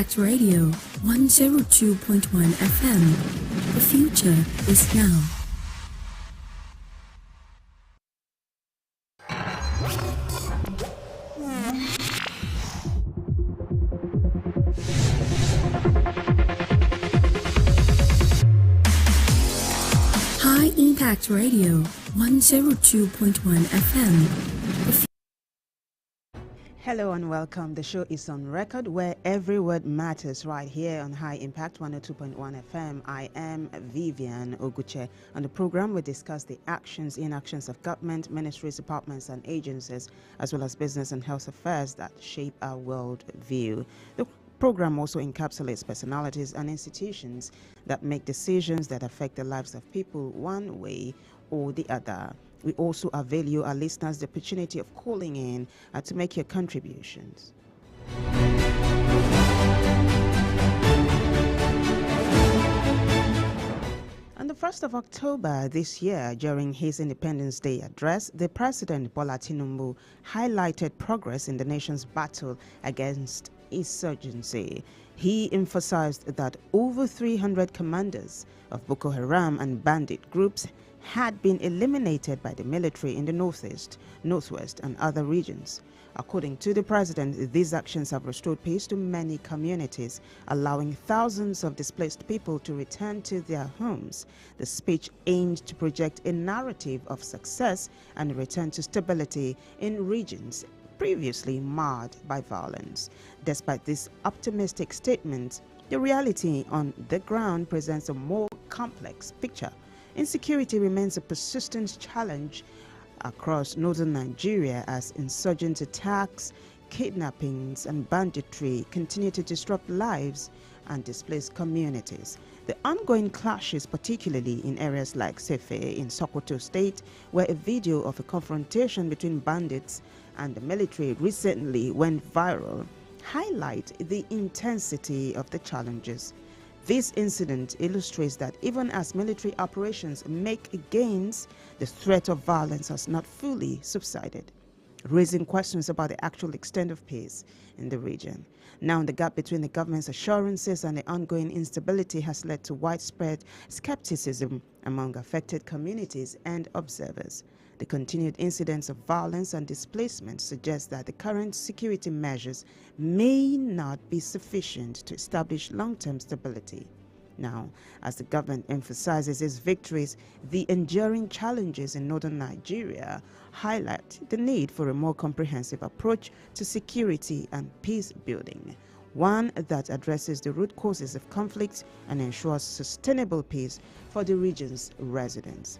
Impact Radio 102.1 FM. The future is now. High Impact Radio 102.1 FM. Hello and welcome. The show is on record where every word matters right here on High Impact 102.1 FM. I am Vivian Oguche. On the program, we discuss the actions, inactions of government, ministries, departments, and agencies, as well as business and health affairs that shape our world view. The program also encapsulates personalities and institutions that make decisions that affect the lives of people one way or the other. We also avail you, our listeners, the opportunity of calling in to make your contributions. On the 1st of October this year, during his Independence Day address, the President Bola Tinubu highlighted progress in the nation's battle against insurgency. He emphasized that over 300 commanders of Boko Haram and bandit groups had been eliminated by the military in the northeast, northwest, and other regions. According to the president, these actions have restored peace to many communities, allowing thousands of displaced people to return to their homes. The speech aimed to project a narrative of success and return to stability in regions previously marred by violence. Despite this optimistic statement, the reality on the ground presents a more complex picture. Insecurity remains a persistent challenge across northern Nigeria as insurgent attacks, kidnappings, and banditry continue to disrupt lives and displace communities. The ongoing clashes, particularly in areas like Sefe in Sokoto State, where a video of a confrontation between bandits and the military recently went viral, highlight the intensity of the challenges. This incident illustrates that even as military operations make gains, the threat of violence has not fully subsided, raising questions about the actual extent of peace in the region. Now, the gap between the government's assurances and the ongoing instability has led to widespread skepticism among affected communities and observers. The continued incidents of violence and displacement suggest that the current security measures may not be sufficient to establish long-term stability. Now, as the government emphasizes its victories, the enduring challenges in northern Nigeria highlight the need for a more comprehensive approach to security and peace building, one that addresses the root causes of conflict and ensures sustainable peace for the region's residents.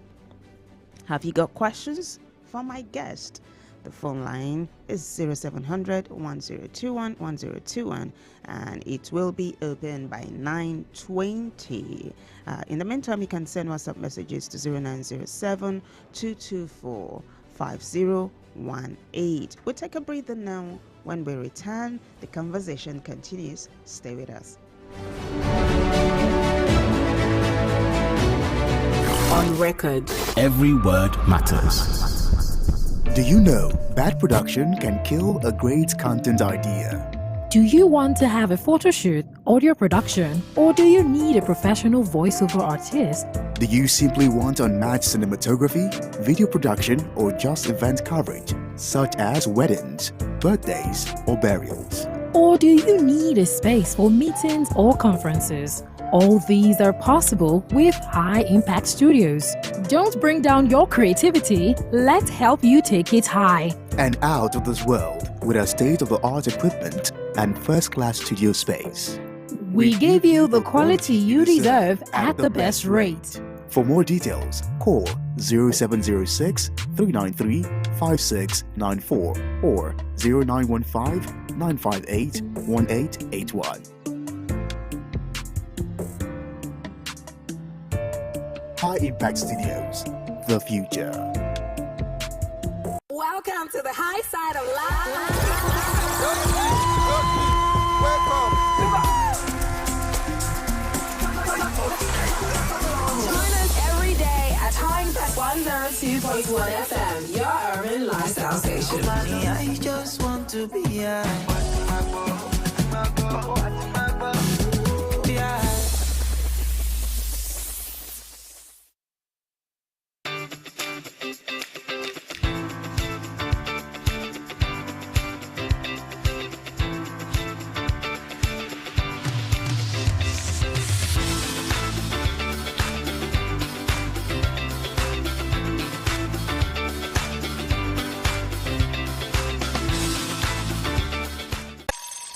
Have you got questions for my guest? The phone line is 0700 1021 1021 and it will be open by 9:20. In the meantime, you can send WhatsApp messages to 0907 224 5018. We'll take a breather now. When we return, the conversation continues. Stay with us. On record. Every word matters. Do you know bad production can kill a great content idea? Do you want to have a photo shoot, audio production, or do you need a professional voiceover artist? Do you simply want unmatched cinematography, video production, or just event coverage, such as weddings, birthdays, or burials? Or do you need a space for meetings or conferences? All these are possible with High Impact Studios. Don't bring down your creativity. Let's help you take it high and out of this world with our state-of-the-art equipment and first-class studio space. We give you the quality you deserve at the best rate. For more details, call 0706 393 5694 or 0915 958 1881. High Impact Studios, the future. Welcome to the high side of life. Join us every day at High Impact 102.1 FM, your urban lifestyle station. I just want to be high.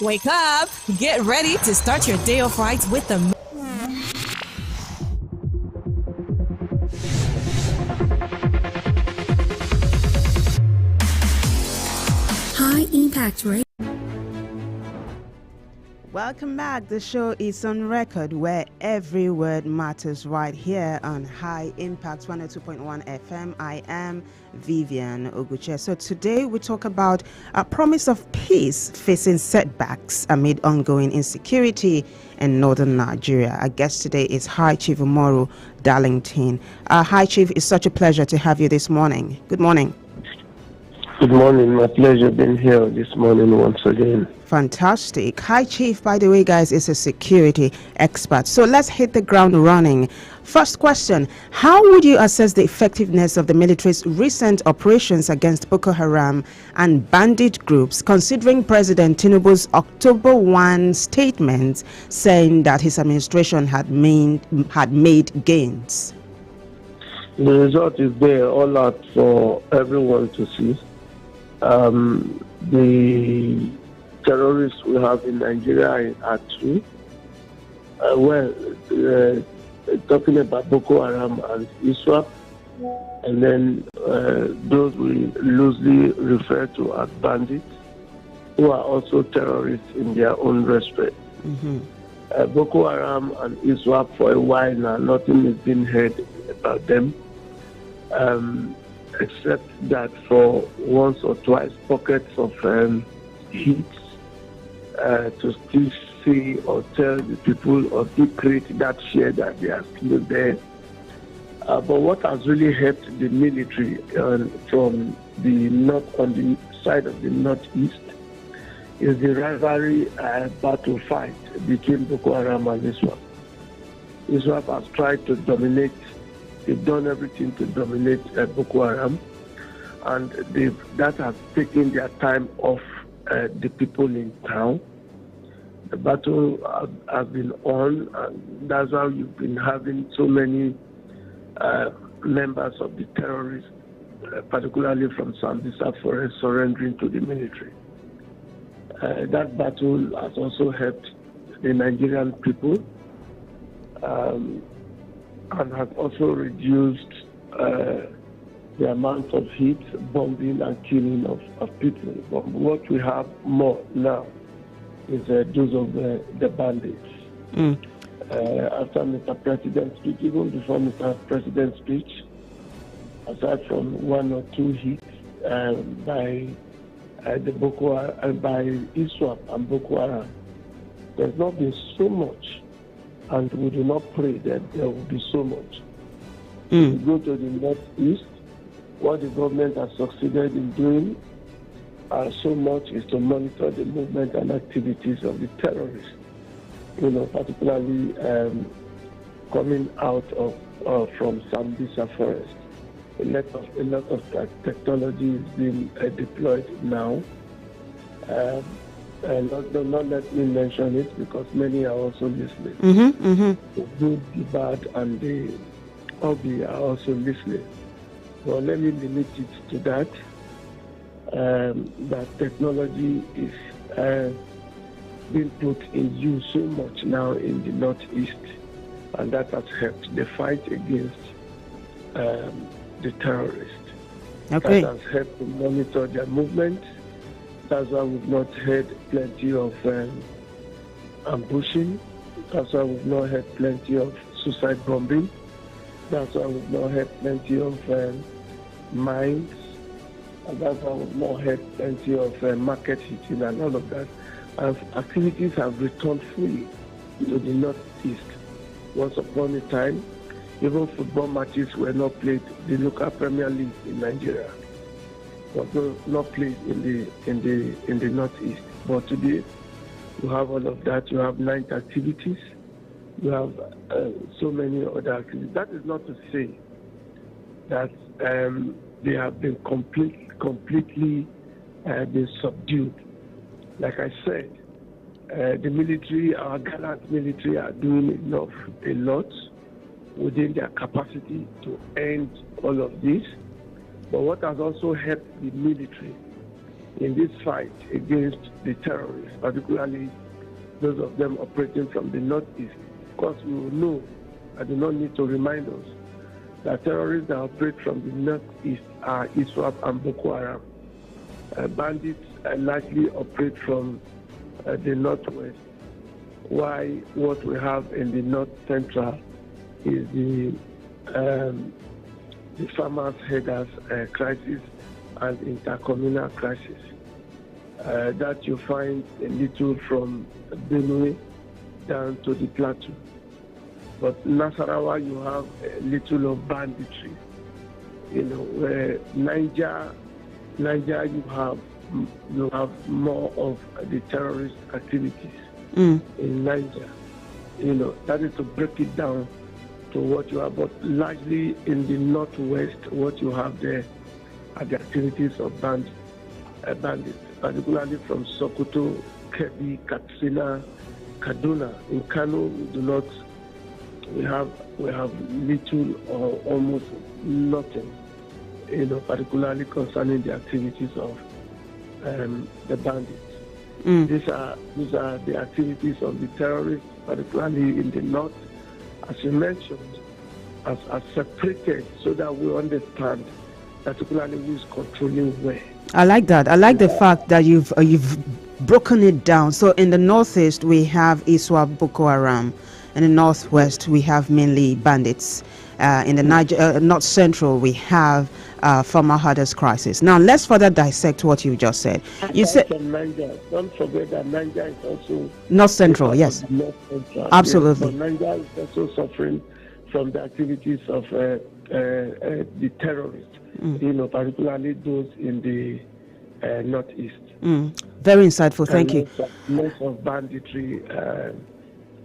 Wake up! Get ready to start your day off right with the High Impact Radio. Welcome back. The show is on record where every word matters right here on High Impact 102.1 FM. I am Vivian Oguche. So today we talk about a promise of peace facing setbacks amid ongoing insecurity in northern Nigeria. Our guest today is High Chief Umoru Darlington. High Chief, it's such a pleasure to have you this morning. Good morning. Good morning. My pleasure being here this morning once again. Fantastic. High Chief, by the way, guys, is a security expert. So let's hit the ground running. First question, how would you assess the effectiveness of the military's recent operations against Boko Haram and bandit groups, considering President Tinubu's October 1 statement saying that his administration had made gains? The result is there, all out for everyone to see. The terrorists we have in Nigeria are two. Talking about Boko Haram and ISWAP, and then those we loosely refer to as bandits, who are also terrorists in their own respect. Mm-hmm. Boko Haram and ISWAP, for a while now, nothing has been heard about them. Except that for once or twice pockets of heat to still see or tell the people or to create that fear that they are still there. But what has really helped the military from the north, on the side of the northeast, is the rivalry battle fight between Boko Haram and ISWAP. ISWAP has tried to dominate. They've done everything to dominate Boko Haram, and that has taken their time off the people in town. The battle has been on, and that's how you've been having so many members of the terrorists, particularly from Sambisa Forest, surrendering to the military. That battle has also helped the Nigerian people. And has also reduced the amount of heat, bombing, and killing of people. But what we have more now is those of the bandits. After Mr. President's speech, even before Mr. President's speech, aside from one or two hits by the Boko Haram, by ISWAP and Boko Haram, there's not been so much. And we do not pray that there will be so much. We go to the northeast. What the government has succeeded in doing so much is to monitor the movement and activities of the terrorists. Particularly coming out of from Sambisa Forest. A lot of technology is being deployed now. And not let me mention it because many are also listening. The good, the bad, and the ugly are also listening. So let me limit it to that. That technology is being put in use so much now in the northeast, and that has helped the fight against the terrorists. Okay. That has helped to monitor their movement. That's why we've not had plenty of ambushing. That's why we've not had plenty of suicide bombing. That's why we've not had plenty of mines. And that's why we've not had plenty of market hitting and all of that. And activities have returned fully to the northeast. Once upon a time, even football matches were not played. The local Premier League in Nigeria was not played in the northeast. But today, You have all of that. You have night activities. You have so many other activities. That is not to say that they have been completely been subdued. Like I said, the military, our gallant military, are doing a lot within their capacity to end all of this. But what has also helped the military in this fight against the terrorists, particularly those of them operating from the northeast, because we will know, I do not need to remind us, that terrorists that operate from the northeast are ISWAP and Boko Haram. Bandits largely operate from the northwest, while what we have in the north central is the farmers' herders crisis and intercommunal crisis. That you find a little from Benue down to the plateau. But Nasarawa, you have a little of banditry. Where Niger, you have more of the terrorist activities in Niger. That is to break it down to what you have. But largely in the northwest, what you have there are the activities of bandits, particularly from Sokoto, Kebbi, Katsina, Kaduna. In Kano, we have little or almost nothing, particularly concerning the activities of the bandits. These are the activities of the terrorists, particularly in the north, as you mentioned, as separated so that we understand particularly who is controlling where. I like that. I like the fact that you've broken it down. So in the northeast we have ISWAP, Boko Haram. In the northwest we have mainly bandits. In the Niger, north central we have farmer herders crisis. Now let's further dissect what you just said. You said Niger. Don't forget that Niger is also north central. Yes, north central. Absolutely. Yes, but Niger is also suffering from the activities of the terrorists. Particularly those in the northeast. Very insightful. Thank you. Most of banditry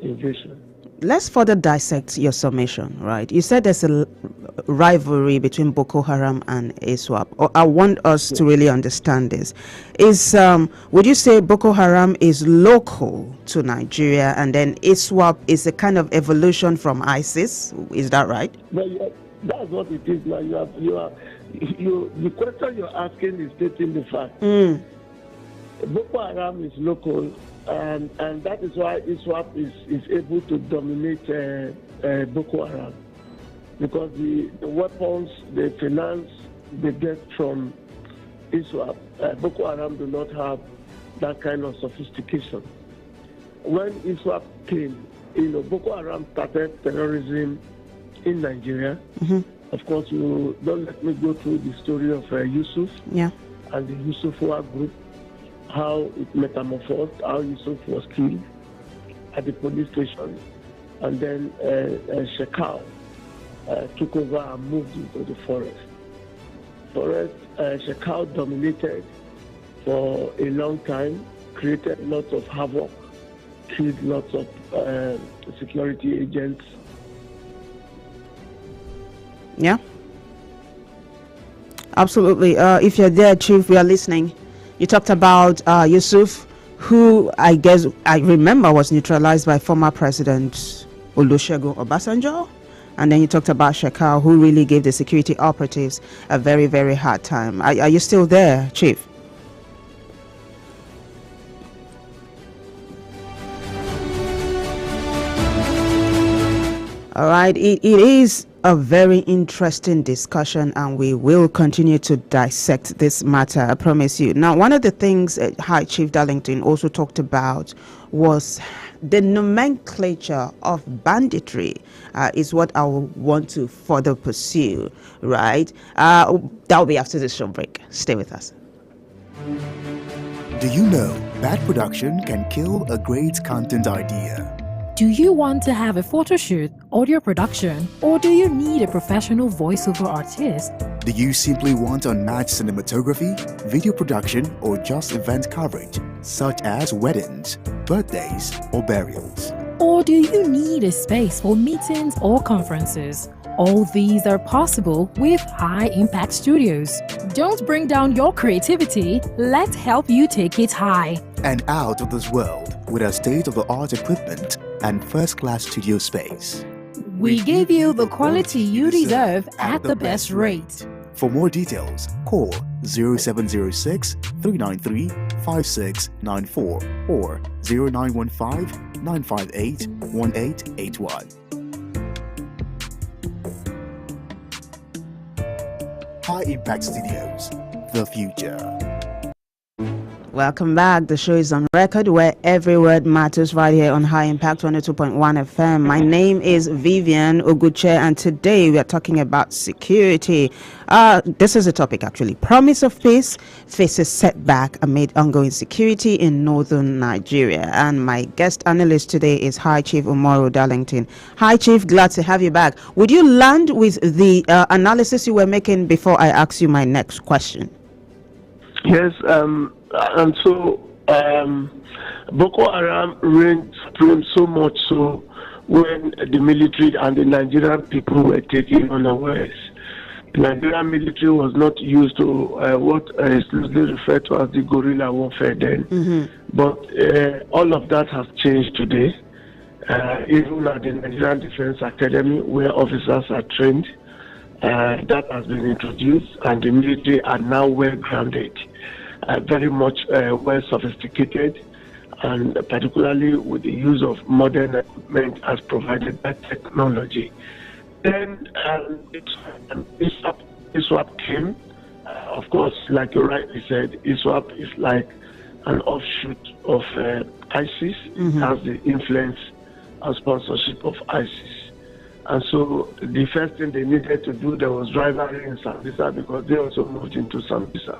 invasion. Let's further dissect your summation, right? You said there's a rivalry between Boko Haram and ISWAP. I want us to really understand this. Would you say Boko Haram is local to Nigeria and then ISWAP is a kind of evolution from ISIS? Is that right? Well, yeah, that's what it is now. The question you're asking is stating the fact. Boko Haram is local. And that is why ISWAP is able to dominate Boko Haram, because the weapons, the finance they get from ISWAP, Boko Haram do not have that kind of sophistication. When ISWAP came, Boko Haram started terrorism in Nigeria. Of course, you don't let me go through the story of Yusuf and the Yusufowa group. How it metamorphosed, how Yusuf was killed at the police station, and then Shekau took over and moved into the forest. Shekau dominated for a long time, created lots of havoc, killed lots of security agents. Yeah, absolutely. If you're there, Chief, we are listening. You talked about Yusuf, who I remember was neutralized by former President Olusegun Obasanjo. And then you talked about Shekau, who really gave the security operatives a very, very hard time. Are you still there, Chief? All right, it is a very interesting discussion and we will continue to dissect this matter, I promise you. Now, one of the things High Chief Darlington also talked about was the nomenclature of banditry is what I want to further pursue, right? That will be after this short break. Stay with us. Do you know bad production can kill a great content idea? Do you want to have a photo shoot, audio production, or do you need a professional voiceover artist? Do you simply want unmatched cinematography, video production, or just event coverage, such as weddings, birthdays, or burials? Or do you need a space for meetings or conferences? All these are possible with High Impact Studios. Don't bring down your creativity, let's help you take it high. And out of this world with our state-of-the-art equipment and first-class studio space. We give you the quality you deserve at the best rate. For more details, call 0706 393 5694 or 0915 958 1881. High Impact Studios, the future. Welcome back. The show is on record where every word matters right here on High Impact 22.1 FM. My name is Vivian Oguche and today we are talking about security. This is a topic actually. Promise of peace faces setback amid ongoing security in northern Nigeria. And my guest analyst today is High Chief Umaru Darlington. High Chief, glad to have you back. Would you land with the analysis you were making before I ask you my next question? Yes, and so Boko Haram reigned supreme so much so when the military and the Nigerian people were taken unawares. The Nigerian military was not used to what is loosely referred to as the guerrilla warfare then. But all of that has changed today. Even at the Nigerian Defense Academy, where officers are trained, that has been introduced, and the military are now well grounded. Very much well sophisticated, and particularly with the use of modern equipment as provided by technology. Then ISWAP came. Of course, like you rightly said, ISWAP is like an offshoot of ISIS. It has the influence and sponsorship of ISIS. And so the first thing they needed to do, there was rivalry in Sambisa because they also moved into Sambisa.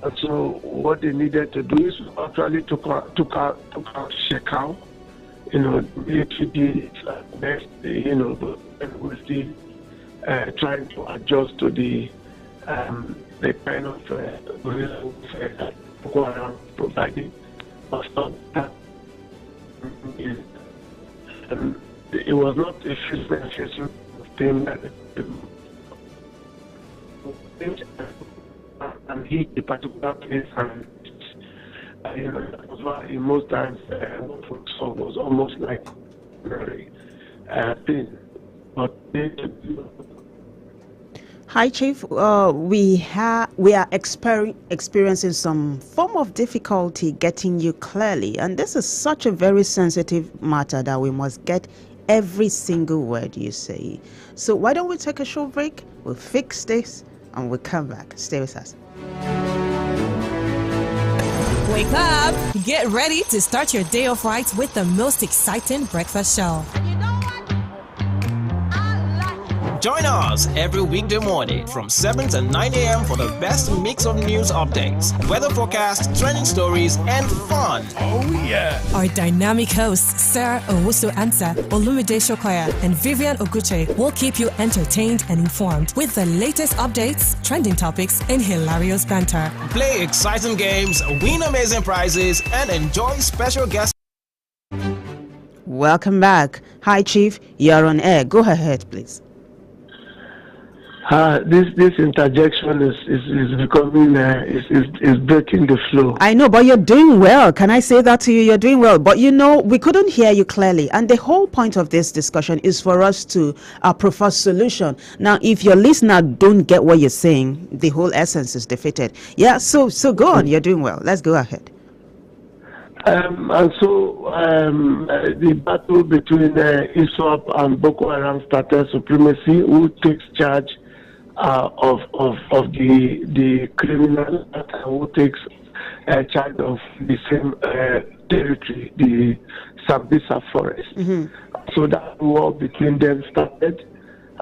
And so what they needed to do is actually took out Shekau, military best, but we're still trying to adjust to the kind of guerrilla warfare that Boko Haram providing. It was not a physical thing that and hit a particular place, and that was why in most times what we saw was almost like a thing. But Hi, Chief. We are experiencing some form of difficulty getting you clearly, and this is such a very sensitive matter that we must get every single word you say. So why don't we take a short break? We'll fix this and we'll come back. Stay with us. Wake up! Get ready to start your day off right with the most exciting breakfast show. Join us every weekday morning from 7 to 9 a.m. for the best mix of news updates, weather forecasts, trending stories, and fun. Oh, yeah. Our dynamic hosts, Sarah Owusu Ansa, Olumide Shokoya, and Vivian Oguche will keep you entertained and informed with the latest updates, trending topics, and hilarious banter. Play exciting games, win amazing prizes, and enjoy special guests. Welcome back. Hi, Chief. You're on air. Go ahead, please. This interjection is becoming is breaking the flow. I know, but you're doing well. Can I say that to you? You're doing well. But we couldn't hear you clearly. And the whole point of this discussion is for us to propose solution. Now, if your listener don't get what you're saying, the whole essence is defeated. Yeah, so go on. You're doing well. Let's go ahead. And so the battle between ISWAP and Boko Haram started supremacy. Who takes charge of the criminal, who takes charge of the same territory, the Sambisa forest. So that war between them started,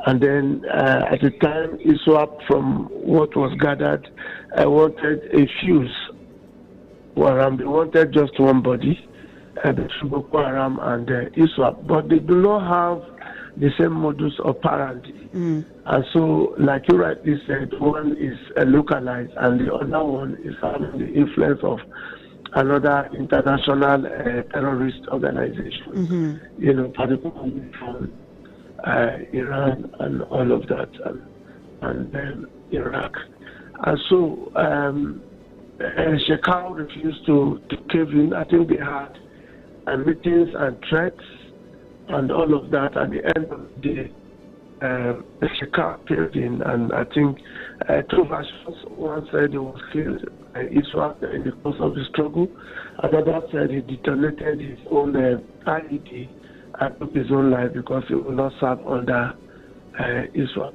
and then at the time ISWAP, from what was gathered, wanted a fuse. They wanted just one body, between Boko Haram and ISWAP, but they do not have the same modus operandi. And so, like you rightly said, one is localized and the other one is having the influence of another international terrorist organization, particularly from Iran and all of that, and then Iraq. And so Shekau refused to cave in. I think they had meetings and threats and all of that. At the end of the day, Shekau caved in, and I think two versions. One said he was killed in Israel in the course of the struggle. Another said he detonated his own IED and took his own life because he would not serve under Israel.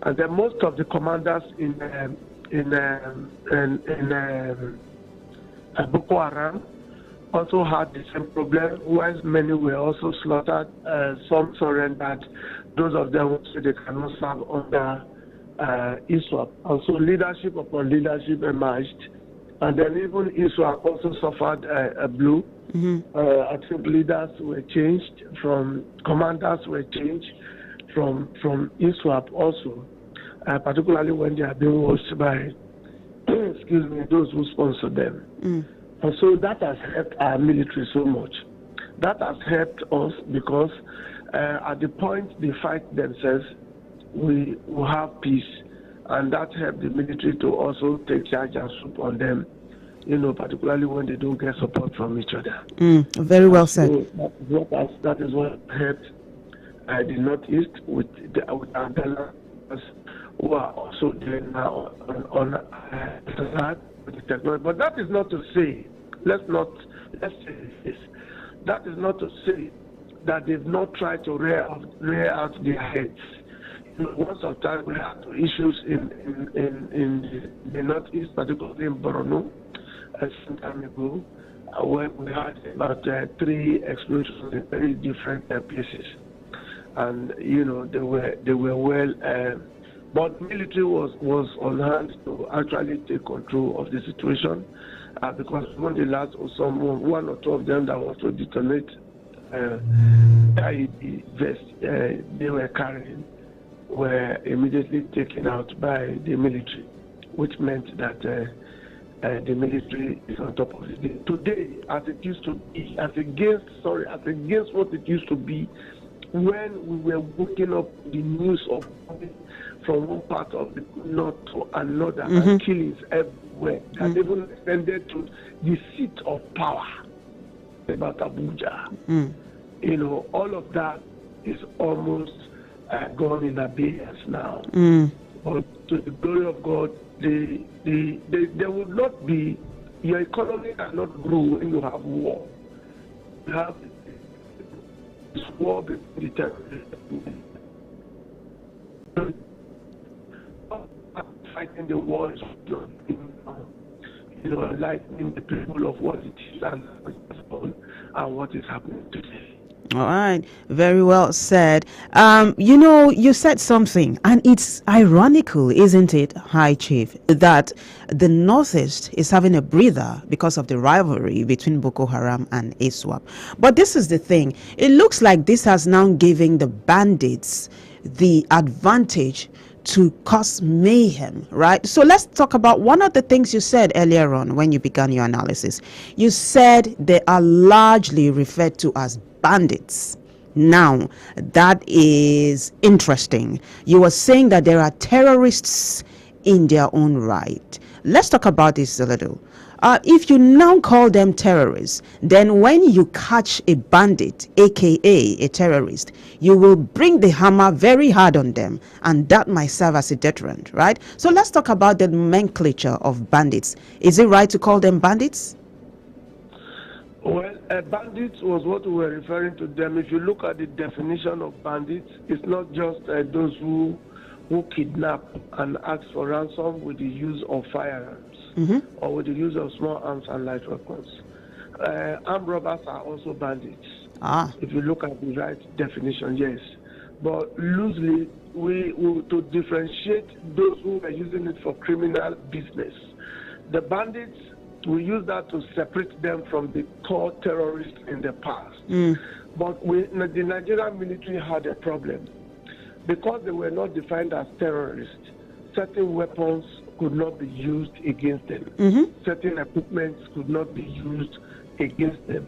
And then most of the commanders in Boko Haram also had the same problem, whilst many were also slaughtered. Some surrendered. Those of them who said they cannot serve under ISWAP. And so leadership upon leadership emerged. And then even ISWAP also suffered a blow. I think leaders were changed, commanders were changed from ISWAP also, particularly when they are being watched by, those who sponsor them. And so that has helped our military so much. That has helped us because at the point they fight themselves, we will have peace, and that helped the military to also take charge and swoop on them, particularly when they don't get support from each other. Very well said. So that is what helped the Northeast with Angela, who are also doing now on that with the technology. But that is not to say, let's say this. That is not to say that they've not tried to rear out their heads. Once of time we had issues in the Northeast, particularly in Borno, some time ago, where we had about 3 explosions in very different places, and they were well. But military was on hand to actually take control of the situation, because when the last one or two of them that was to detonate IED vest they were carrying were immediately taken out by the military, which meant that the military is on top of it. Today, as it used to be, as against what it used to be, when we were waking up the news of from one part of the north to another, and killings everywhere, and even extended to the seat of power, about Abuja. All of that is almost gone in abeyance now. But to the glory of God, there will not be, your economy cannot grow when you have war. You have this war between the terrorists. Fighting the war is enlightening the people of what it is and what is happening today. All right, very well said. You said something, and it's ironical, isn't it, High Chief, that the Northeast is having a breather because of the rivalry between Boko Haram and ISWAP. But this is the thing. It looks like this has now given the bandits the advantage to cause mayhem, right? So let's talk about one of the things you said earlier on when you began your analysis. You said they are largely referred to as bandits. Now, that is interesting. You were saying that there are terrorists in their own right. Let's talk about this a little. If you now call them terrorists, then when you catch a bandit, aka a terrorist, you will bring the hammer very hard on them, and that might serve as a deterrent, right? So let's talk about the nomenclature of bandits. Is it right to call them bandits? Well, bandits was what we were referring to them. If you look at the definition of bandits, it's not just those who kidnap and ask for ransom with the use of firearms or with the use of small arms and light weapons. Armed robbers are also bandits. If you look at the right definition, yes. But loosely, we to differentiate those who are using it for criminal business. The bandits, we use that to separate them from the core terrorists in the past. But the Nigerian military had a problem. Because they were not defined as terrorists, certain weapons could not be used against them. Certain equipment could not be used against them.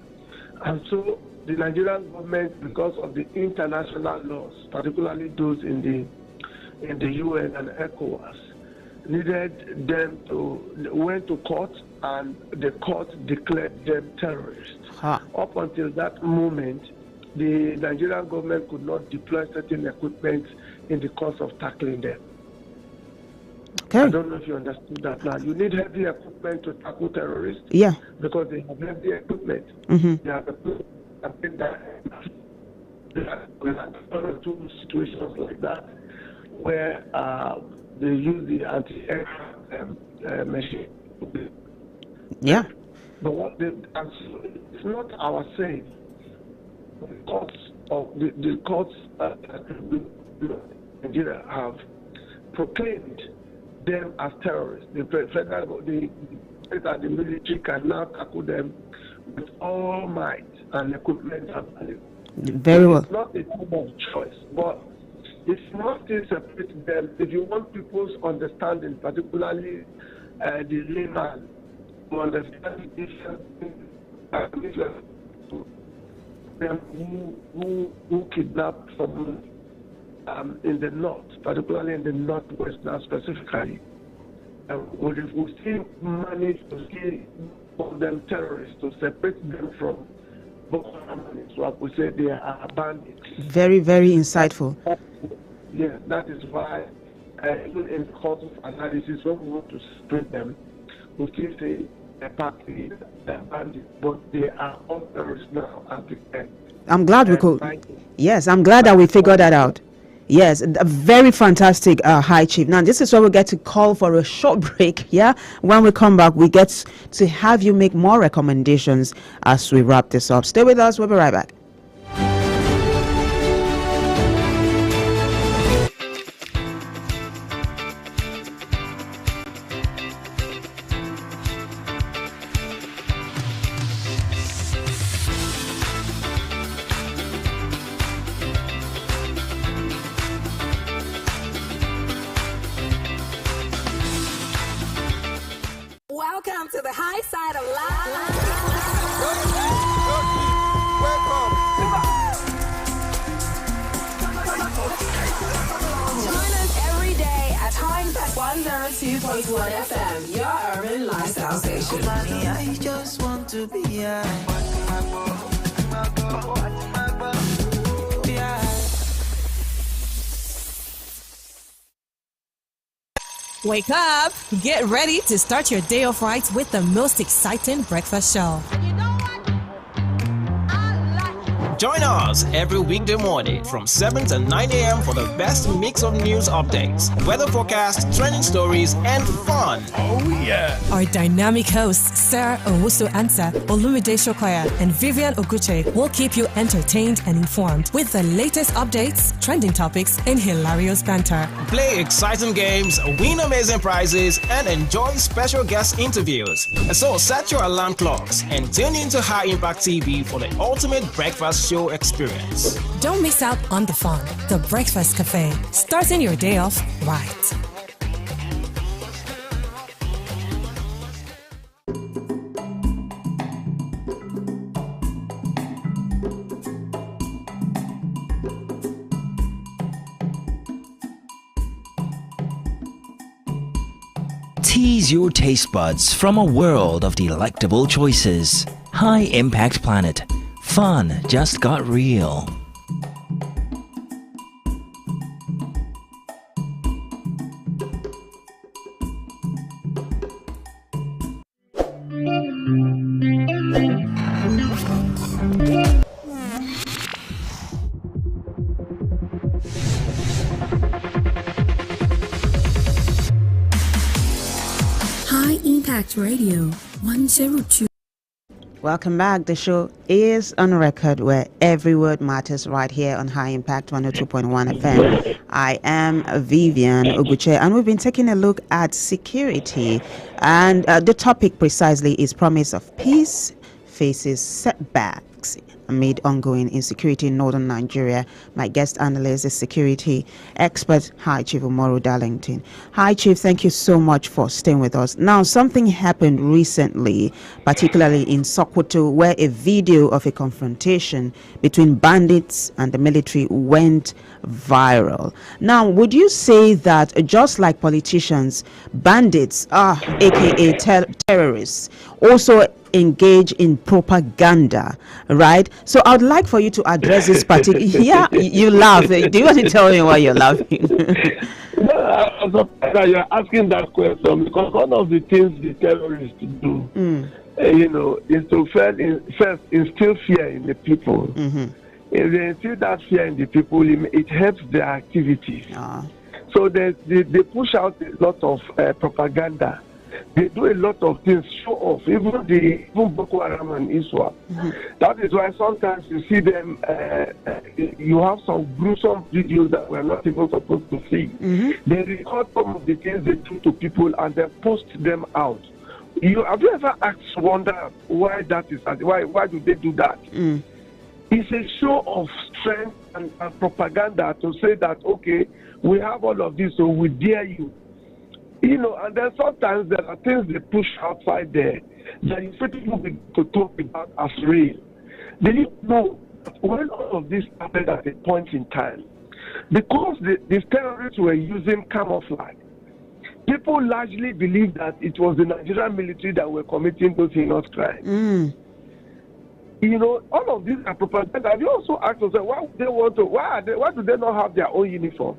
And so the Nigerian government, because of the international laws, particularly those in the UN and ECOWAS, needed them went to court, and the court declared them terrorists. Up until that moment, the Nigerian government could not deploy certain equipment in the course of tackling them. Okay. I don't know if you understood that. Now, you need heavy equipment to tackle terrorists. Yeah. Because they have heavy equipment. They have equipment that there are two situations like that where they use the anti-aircraft machine. Yeah. But it's not our saying. The courts in Nigeria have proclaimed them as terrorists. The military can now tackle them with all might and equipment. Very well. It's not a type of choice, but if you want to separate them, if you want people's understanding, particularly the layman, to understand the difference them who kidnapped someone in the north, particularly in the northwest now specifically, we still manage to call them terrorists, to separate them from Boko Haram. So we say they are bandits. Very, very insightful. Yes, that is why even in the course of analysis, when we want to separate them, we still say they're partly bandits, but they are all terrorists now at the end. I'm glad we could. Yes, I'm glad that we figured that out. Yes, a very fantastic, High Chief. Now, this is where we get to call for a short break. Yeah, when we come back, we get to have you make more recommendations as we wrap this up. Stay with us. We'll be right back. Welcome to the high side of life. Join us every day at High Impact 102.1 FM, your urban lifestyle station. I just want to be Wake up! Get ready to start your day off right with the most exciting breakfast show. Join us every weekday morning from 7 to 9 a.m. for the best mix of news updates, weather forecast, trending stories, and fun. Oh, yeah. Our dynamic hosts, Sarah Owusu Ansa, Olumide Shokoya, and Vivian Oguche will keep you entertained and informed with the latest updates, trending topics, and hilarious banter. Play exciting games, win amazing prizes, and enjoy special guest interviews. So set your alarm clocks and tune into High Impact TV for the ultimate breakfast show experience. Don't miss out on the fun. The Breakfast Cafe, starting your day off right. Tease your taste buds from a world of delectable choices. High Impact Planet. Fun just got real. High Impact Radio 102. Welcome back. The show is on record where every word matters right here on High Impact 102.1 FM. I am Vivian Oguche, and we've been taking a look at security. And the topic precisely is promise of peace faces setbacks amid ongoing insecurity in northern Nigeria. My guest analyst is security expert High Chief Umaru Darlington. High Chief, thank you so much for staying with us. Now, something happened recently, particularly in Sokoto, where a video of a confrontation between bandits and the military went viral. Now, would you say that just like politicians, bandits, aka terrorists, also engage in propaganda, right? So I'd like for you to address this particular. Yeah, you laugh. Do you want to tell me why you're laughing? I'm surprised that you're asking that question, because one of the things the terrorists do, is to first instill fear in the people. Mm-hmm. If they instill that fear in the people, it helps their activities. So they push out a lot of propaganda. They do a lot of things, show off, even Boko Haram and ISWAP. Mm-hmm. That is why sometimes you see them, you have some gruesome videos that we're not even supposed to see. Mm-hmm. They record some of the things they do to people and then post them out. Have you ever wondered why that is? Why do they do that? Mm. It's a show of strength and propaganda to say that, okay, we have all of this, so we dare you. And then sometimes there are things they push outside there that you people begin to talk about as real. They didn't know when all of this happened at a point in time, because the terrorists were using camouflage. People largely believe that it was the Nigerian military that were committing those heinous crimes. Mm. All of these are propaganda. Have you also asked yourself why do they not have their own uniform?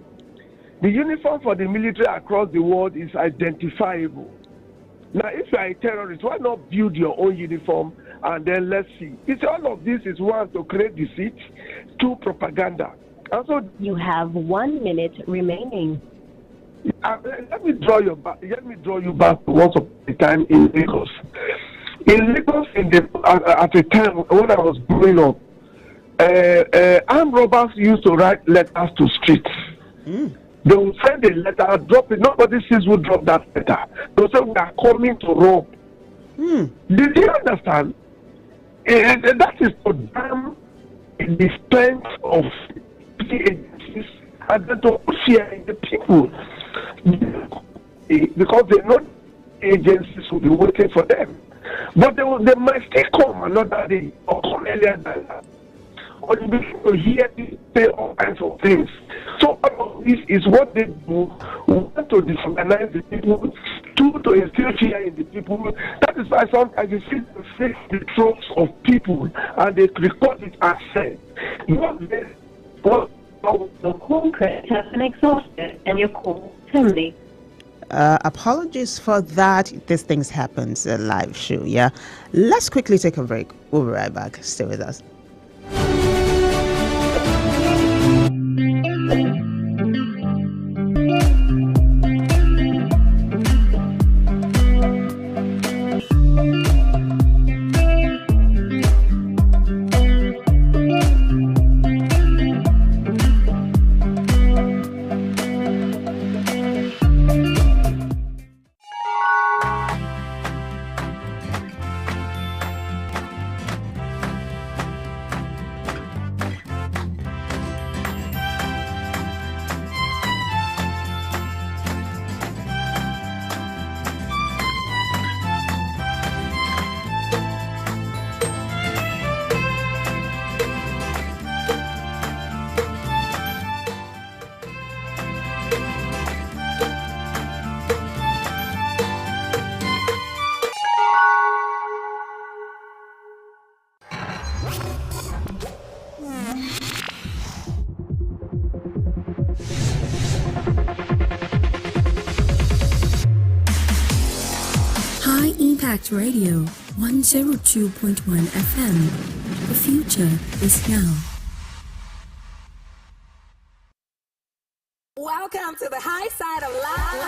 The uniform for the military across the world is identifiable. Now, if you are a terrorist, why not build your own uniform and then let's see? It's all of this is one, to create deceit, two, propaganda. Also, you have 1 minute remaining. Let me draw you back to once upon a time in Lagos. In Lagos, at the time when I was growing up, armed robbers used to write letters to streets. Mm. They will send a letter, drop it. Nobody sees who dropped that letter. They say, we are coming to rob. Hmm. Did you understand? That is to damn the strength of the agencies and then to put fear in the people. Because they know the agencies will be waiting for them. But they might still come another day or come earlier than that. Or you begin to hear people say all kinds of things. So all of this is what they do. One, to disorganize the people. Two, to instill fear in the people. That is why sometimes you see them face the throats of people and they record it as said. The call credit has been exhausted and your call terminated. Apologies for that. These things happen. It's a live show, yeah? Let's quickly take a break. We'll be right back. Stay with us. Radio 102.1 FM. The future is now. Welcome to the high side of life.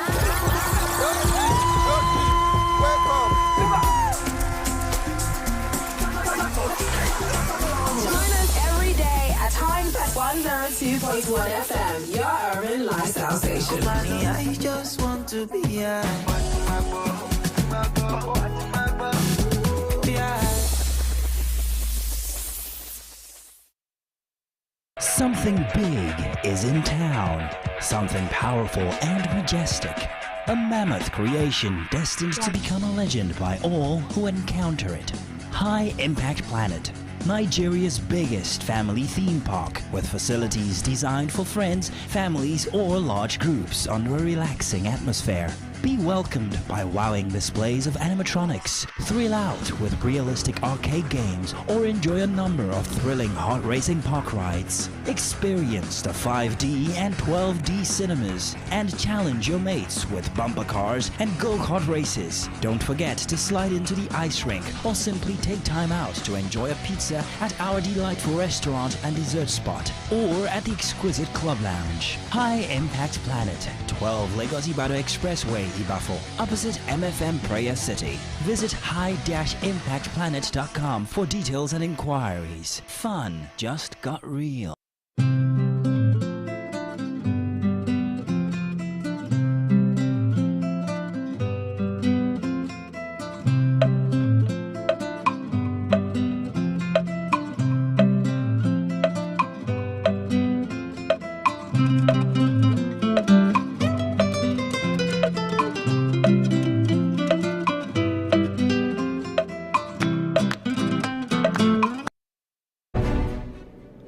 Join us every day at Times at 102.1 FM, your urban lifestyle station. I just want to be here. Something big is in town. Something powerful and majestic. A mammoth creation destined to become a legend by all who encounter it. High Impact Planet, Nigeria's biggest family theme park with facilities designed for friends, families, or large groups under a relaxing atmosphere. Be welcomed by wowing displays of animatronics, thrill out with realistic arcade games, or enjoy a number of thrilling heart-racing park rides. Experience the 5D and 12D cinemas and challenge your mates with bumper cars and go-kart races. Don't forget to slide into the ice rink or simply take time out to enjoy a pizza at our delightful restaurant and dessert spot or at the exquisite club lounge. High Impact Planet, 12 Lagos Ibadan Expressway, Ibafo, opposite MFM Prayer City. Visit high-impactplanet.com for details and inquiries. Fun just got real.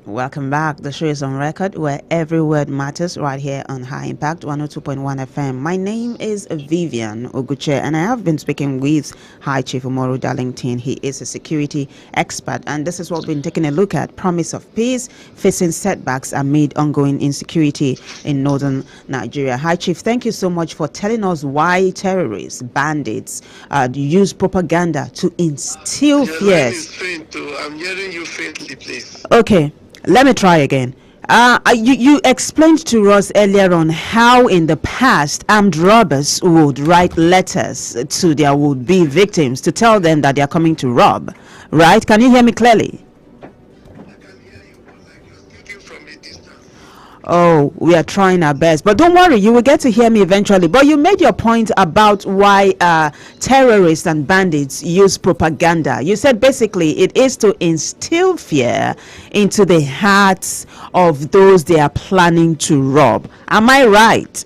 Welcome back. The show is on record where every word matters right here on High Impact 102.1 FM. My name is Vivian Oguche and I have been speaking with High Chief Umoru Darlington. He is a security expert and this is what we've been taking a look at. Promise of peace facing setbacks amid ongoing insecurity in northern Nigeria. High Chief, thank you so much for telling us why terrorists, bandits use propaganda to instill fears. I'm hearing you faintly, please. Okay. Let me try again. You explained to us earlier on how in the past armed robbers would write letters to their would-be victims to tell them that they are coming to rob, right? Can you hear me clearly? Oh, we are trying our best. But don't worry, you will get to hear me eventually. But you made your point about why terrorists and bandits use propaganda. You said basically it is to instill fear into the hearts of those they are planning to rob. Am I right?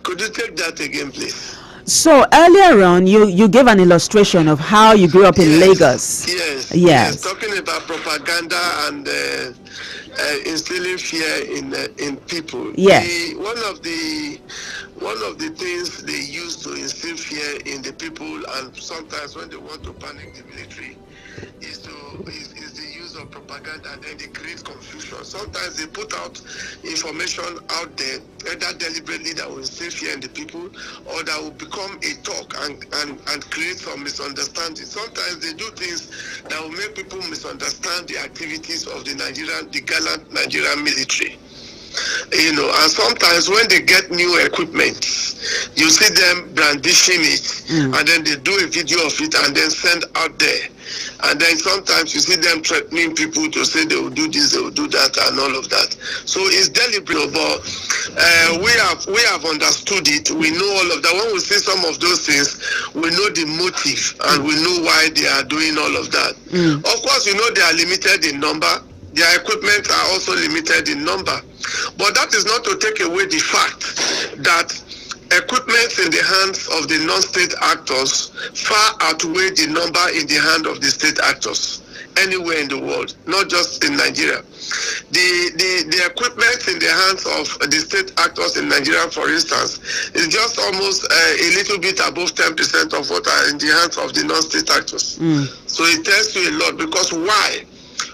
Could you take that again, please? So earlier on, you gave an illustration of how you grew up in Lagos. Yes. Talking about propaganda and instilling fear in people. Yes. One of the things they use to instill fear in the people, and sometimes when they want to panic the military, is the use of propaganda, and then they create confusion. Sometimes they put out information out there, either deliberately that will instill fear in the people, or that will become a talk and create some misunderstanding. Sometimes they do things that will make people misunderstand the activities of the gallant Nigerian military. And sometimes when they get new equipment, you see them brandishing it, and then they do a video of it and then send out there. And then sometimes you see them threatening people to say they will do this, they will do that, and all of that. So it's deliberate, but we have understood it. We know all of that. When we see some of those things, we know the motive and we know why they are doing all of that. Of course, they are limited in number. Their equipment are also limited in number. But that is not to take away the fact that equipment in the hands of the non-state actors far outweigh the number in the hand of the state actors anywhere in the world, not just in Nigeria. The equipment in the hands of the state actors in Nigeria, for instance, is just almost a little bit above 10% of what are in the hands of the non-state actors. So it tells you a lot, because why?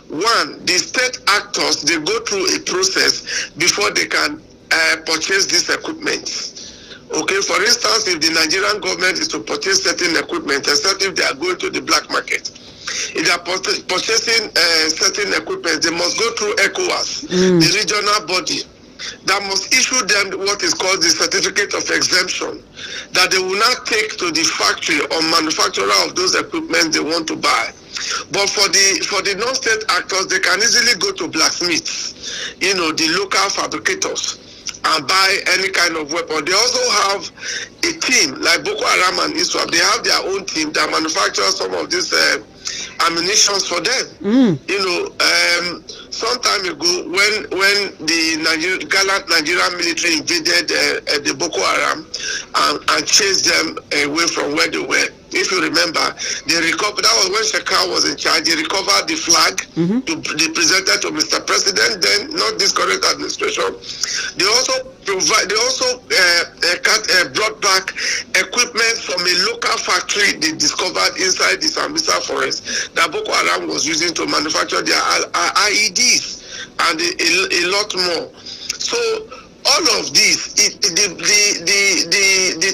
One, the state actors, they go through a process before they can purchase this equipment. Okay, for instance, if the Nigerian government is to purchase certain equipment, except if they are going to the black market, if they are purchasing certain equipment, they must go through ECOWAS, the regional body, that must issue them what is called the certificate of exemption, that they will not take to the factory or manufacturer of those equipment they want to buy. But for the non-state actors, they can easily go to blacksmiths, the local fabricators, and buy any kind of weapon. They also have a team like Boko Haram and ISWAP. They have their own team that manufactures some of these ammunitions for them. You know, some time ago when the gallant Nigerian military invaded the Boko Haram and chased them away from where they were. If you remember, they recovered. That was when Shekau was in charge. They recovered the flag. They presented to Mr. President. Then, not this current administration. They also brought back equipment from a local factory they discovered inside the Sambisa forest that Boko Haram was using to manufacture their IEDs and a lot more. So all of this, the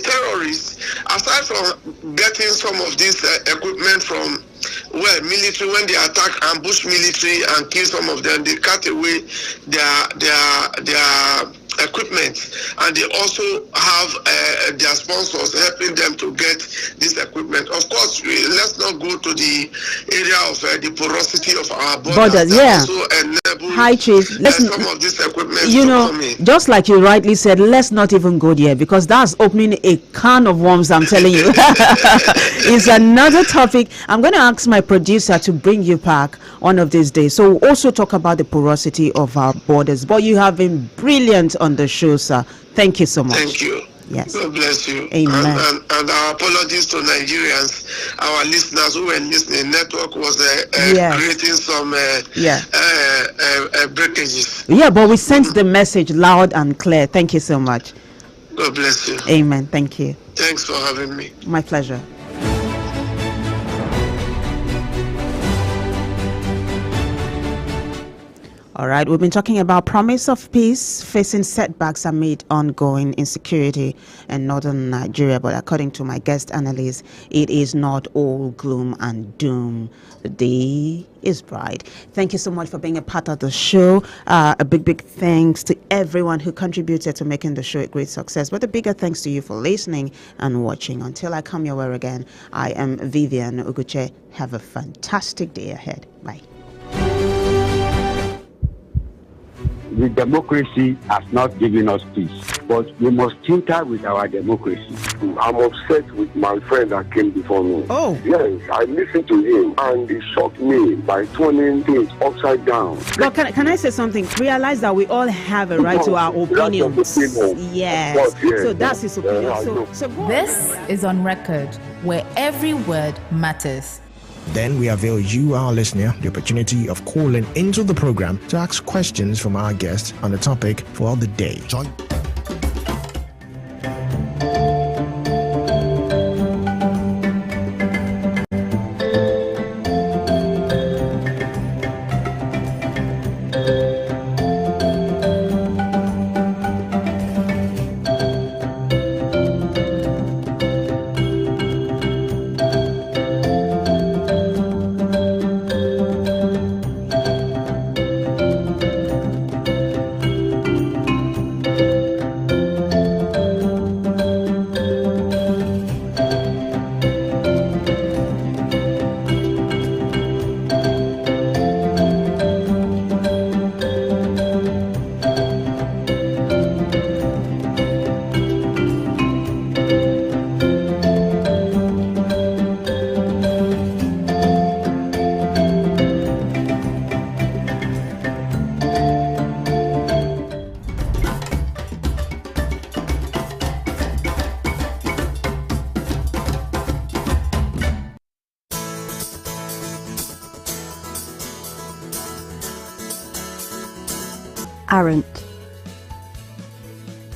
terrorists, aside from getting some of this equipment from military, when they attack ambush military and kill some of them, they cut away their equipment, and they also have their sponsors helping them to get this equipment. Of course, let's not go to the area of the porosity of our borders. Yeah. Also enable Hi, Chief. some of this equipment you to know, come in. just like you rightly said, let's not even go there, because that's opening a can of worms, I'm telling you. It's another topic. I'm going to ask my producer to bring you back one of these days. So we'll also talk about the porosity of our borders. But you have been brilliant on the show, sir. Thank you so much. Thank you. Yes. God bless you. Amen. And our apologies to Nigerians, our listeners who were listening. Network was creating some breakages. Yeah, but we sent the message loud and clear. Thank you so much. God bless you. Amen. Thank you. Thanks for having me. My pleasure. All right, we've been talking about promise of peace facing setbacks amid ongoing insecurity in northern Nigeria. But according to my guest analyst, it is not all gloom and doom. The day is bright. Thank you so much for being a part of the show. A big thanks to everyone who contributed to making the show a great success. But a bigger thanks to you for listening and watching. Until I come your way again, I am Vivian Uguche. Have a fantastic day ahead. Bye. The democracy has not given us peace, but we must tinker with our democracy. I'm upset with my friend that came before me. Oh. Yes, I listened to him and he shocked me by turning things upside down. But can I say something? Realize that we all have a right to our opinions. Yes. So that's his opinion. So this is On Record, where every word matters. Then we avail you, our listener, the opportunity of calling into the program to ask questions from our guests on the topic for the day. Join.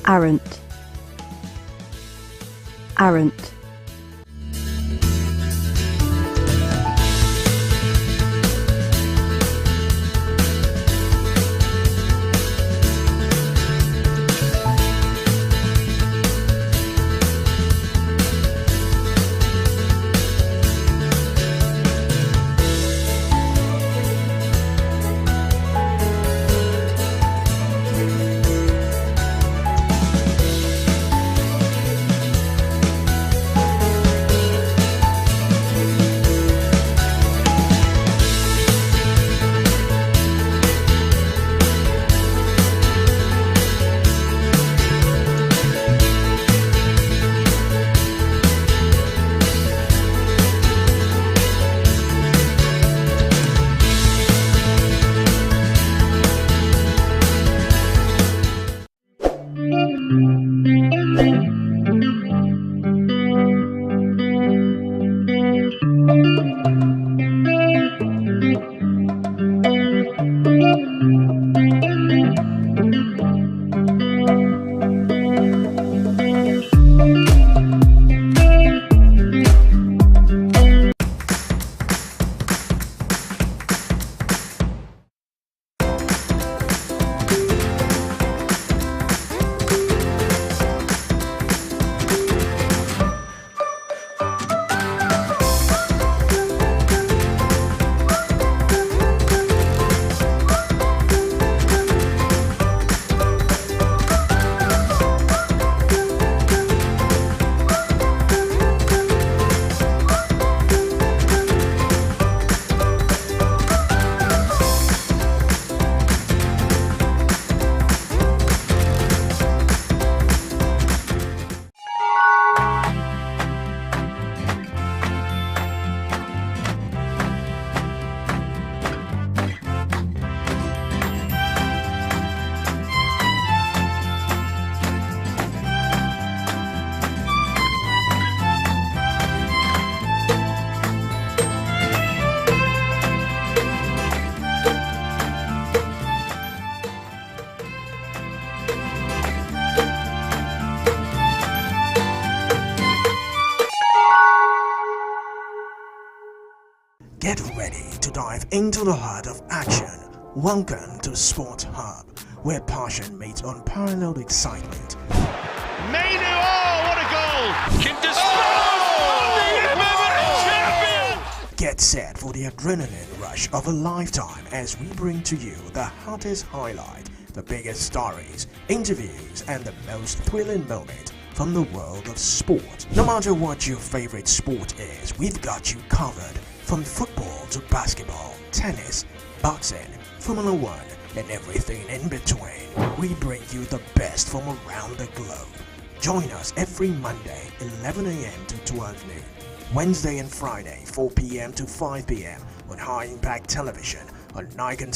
Aren't. dive into the heart of action. Welcome to Sport Hub, where passion meets unparalleled excitement. Mainu, oh, what a goal! Can champion! Get set for the adrenaline rush of a lifetime as we bring to you the hottest highlight, the biggest stories, interviews, and the most thrilling moment from the world of sport. No matter what your favorite sport is, we've got you covered. From football to basketball, tennis, boxing, Formula One, and everything in between, we bring you the best from around the globe. Join us every Monday, 11 a.m. to 12 noon, Wednesday and Friday, 4 p.m. to 5 p.m. on High Impact Television on Nikon